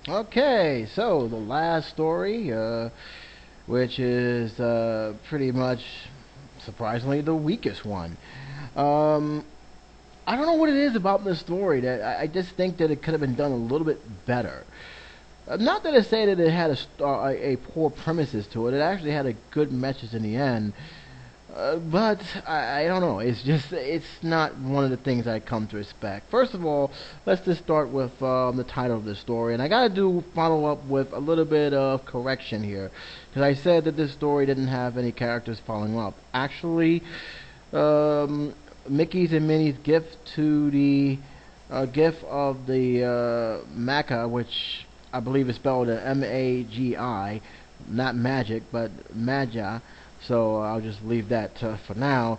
Okay, so the last story, which is pretty much surprisingly the weakest one. Um, I don't know what it is about this story that I just think that it could have been done a little bit better. Not that I say that it had a poor premises to it. It actually had a good message in the end. But I don't know. It's not one of the things I come to expect. First of all, let's just start with the title of the story, and I gotta do follow up with a little bit of correction here, because I said that this story didn't have any characters following up. Actually, um, Mickey's and Minnie's gift to the gift of the Magi, which I believe is spelled Magi, not magic, but Magi. So I'll just leave that for now.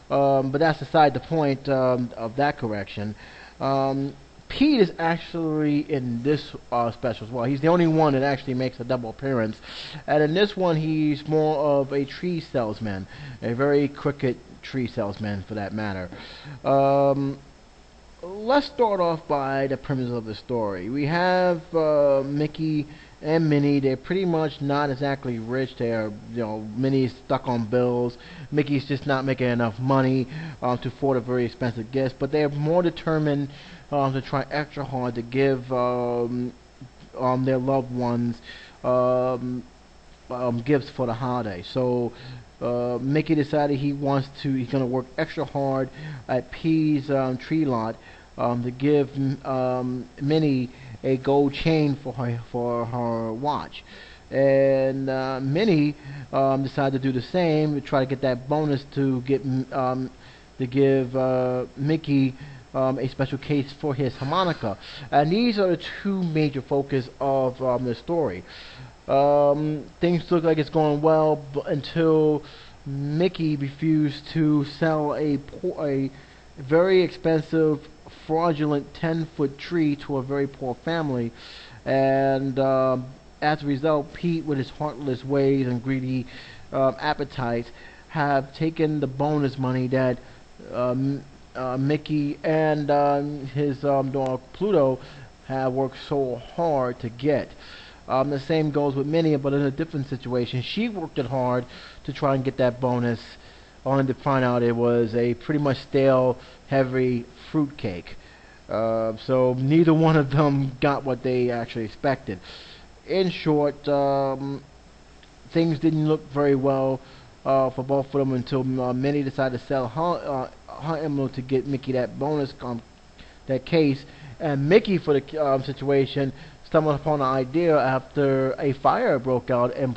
But that's aside the point of that correction. Um, Pete is actually in this special as well. He's the only one that actually makes a double appearance. And in this one, he's more of a tree salesman, a very crooked tree salesman for that matter. Um, let's start off by the premise of the story. We have Mickey and Minnie. They're pretty much not exactly rich. They're, Minnie's stuck on bills. Mickey's just not making enough money to afford a very expensive gift. But they're more determined to try extra hard to give their loved ones um, gifts for the holiday. So Mickey decided he's going to work extra hard at P's tree lot to give Minnie a gold chain for her watch. And Minnie decided to do the same to try to get that bonus to give Mickey a special case for his harmonica. And these are the two major focus of the story. Things look like it's going well until Mickey refused to sell a very expensive, fraudulent 10-foot tree to a very poor family, and as a result, Pete, with his heartless ways and greedy appetites, have taken the bonus money that Mickey and his dog Pluto have worked so hard to get. The same goes with Minnie, but in a different situation. She worked it hard to try and get that bonus, only to find out it was a pretty much stale, heavy fruitcake. So neither one of them got what they actually expected. In short, things didn't look very well for both of them until Minnie decided to sell her emerald to get Mickey that bonus that case, and Mickey for the situation stumbled upon an idea after a fire broke out in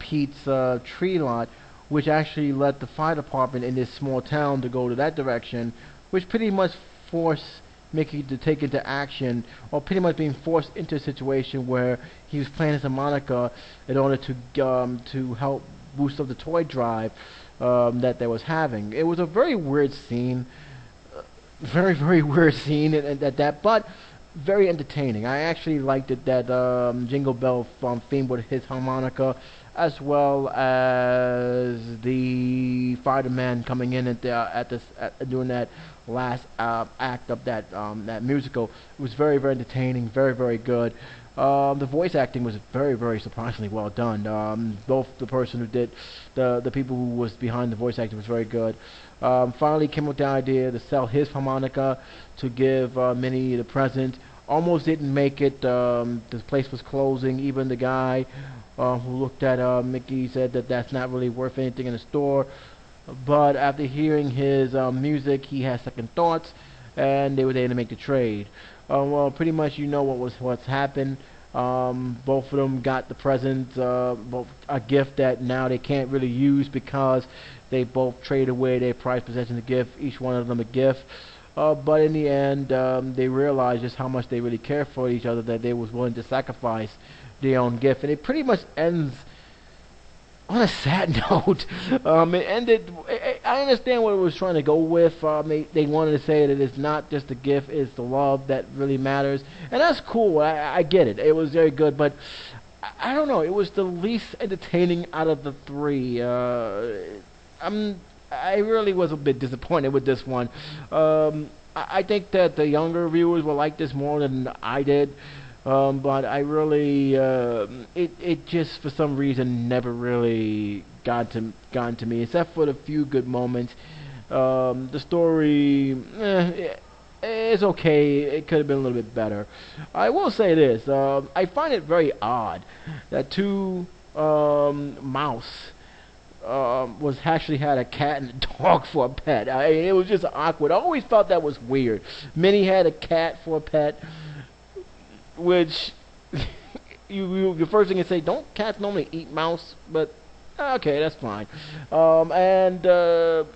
Pete's tree lot, which actually led the fire department in this small town to go to that direction, which pretty much forced Mickey to take into action, or pretty much being forced into a situation where he was playing as a Monica in order to help boost up the toy drive that they was having. It was a very weird scene, very weird scene, and that, but very entertaining. I actually liked it that Jingle Bell theme with his harmonica, as well as the fireman coming in doing that last act of that musical. It was very entertaining, very good. The voice acting was very surprisingly well done. Both the person who did the people who was behind the voice acting was very good. Finally came up with the idea to sell his harmonica to give Minnie the present. Almost didn't make it. The place was closing. Even the guy who looked at Mickey said that that's not really worth anything in the store. But after hearing his music, he had second thoughts, and they were able to make the trade. Well, pretty much you know what's happened. Both of them got the present, both a gift that now they can't really use because they both trade away their prized possessions to give each one of them a gift. But in the end, they realized just how much they really care for each other, that they was willing to sacrifice their own gift, and it pretty much ends on a sad note. It ended. I understand what it was trying to go with. They wanted to say that it's not just the gift; it's the love that really matters, and that's cool. I get it. It was very good, but I don't know. It was the least entertaining out of the three. I really was a bit disappointed with this one. I think that the younger viewers will like this more than I did. But I really, it just for some reason never really got to me, except for the few good moments. The story, it's okay. It could have been a little bit better. I will say this: I find it very odd that two mouse was actually had a cat and a dog for a pet. It was just awkward. I always thought that was weird. Minnie had a cat for a pet, which the first thing you say, don't cats normally eat mouse? But okay, that's fine. And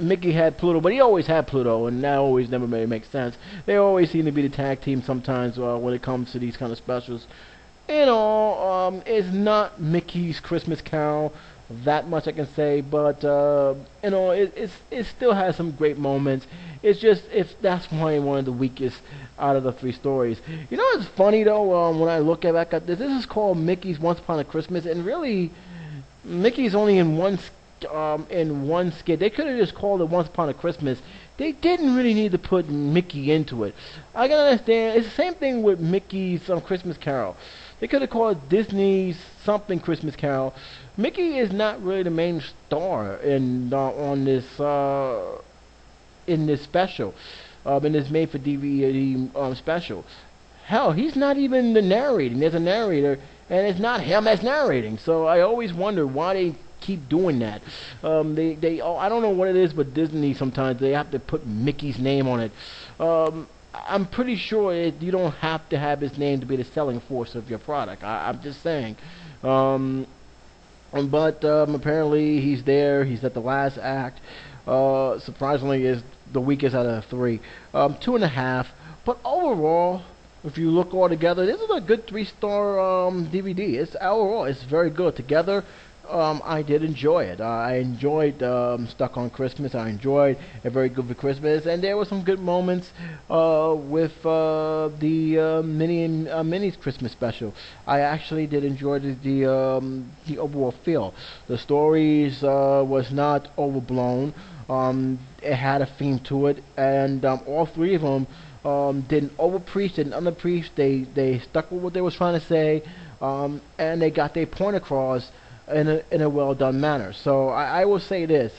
Mickey had Pluto, but he always had Pluto, and that always never made make sense. They always seem to be the tag team sometimes when it comes to these kind of specials. It's not Mickey's Christmas Carol that much I can say, but it still has some great moments. It's just if that's probably one of the weakest out of the three stories. You know what's funny though? When I look back at this is called Mickey's Once Upon a Christmas, and really Mickey's only in one skit. They could have just called it Once Upon a Christmas. They didn't really need to put Mickey into it. I can understand. It's the same thing with Mickey's Christmas Carol. They could have called it Disney's something Christmas Carol. Mickey is not really the main star in this special, in this made for DVD special. Hell, he's not even the narrating. There's a narrator, and it's not him that's narrating. So I always wonder why they keep doing that. I don't know what it is, but Disney sometimes they have to put Mickey's name on it. I'm pretty sure you don't have to have his name to be the selling force of your product. I'm just saying. But apparently he's there. He's at the last act. Surprisingly, is the weakest out of the three. 2.5. But overall, if you look all together, this is a good 3-star DVD. It's very good together. I did enjoy it. I enjoyed Stuck on Christmas. I enjoyed A Very Good for Christmas, and there were some good moments with the Minnie's Christmas special. I actually did enjoy the overall feel. The stories was not overblown. It had a theme to it, and all three of them didn't overpreach, didn't underpreach. They stuck with what they was trying to say, and they got their point across in a well done manner. So I will say this: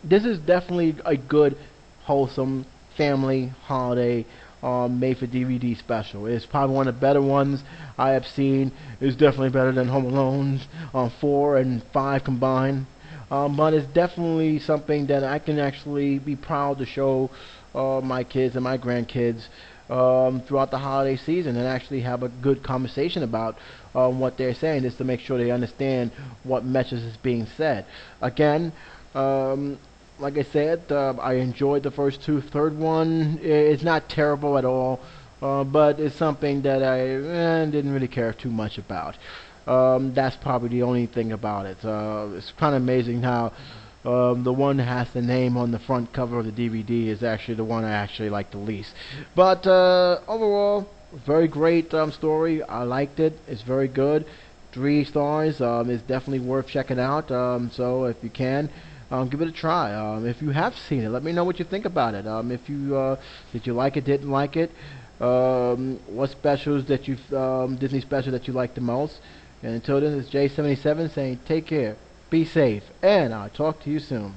this is definitely a good, wholesome family holiday made for DVD special. It's probably one of the better ones I have seen. It's definitely better than Home Alone 4 and 5 combined. But it's definitely something that I can actually be proud to show my kids and my grandkids throughout the holiday season, and actually have a good conversation about what they're saying, just to make sure they understand what message is being said. Again, like I said, I enjoyed the first two. Third one, it's not terrible at all, but it's something that I didn't really care too much about. That's probably the only thing about it. It's kind of amazing how the one that has the name on the front cover of the DVD is actually the one I actually like the least. But overall, very great story. I liked it. It's very good. 3 stars. It's definitely worth checking out. So if you can, give it a try. If you have seen it, let me know what you think about it. If you did you like it, didn't like it, what specials that you Disney special that you like the most. And until then, it's J77 saying take care, be safe, and I'll talk to you soon.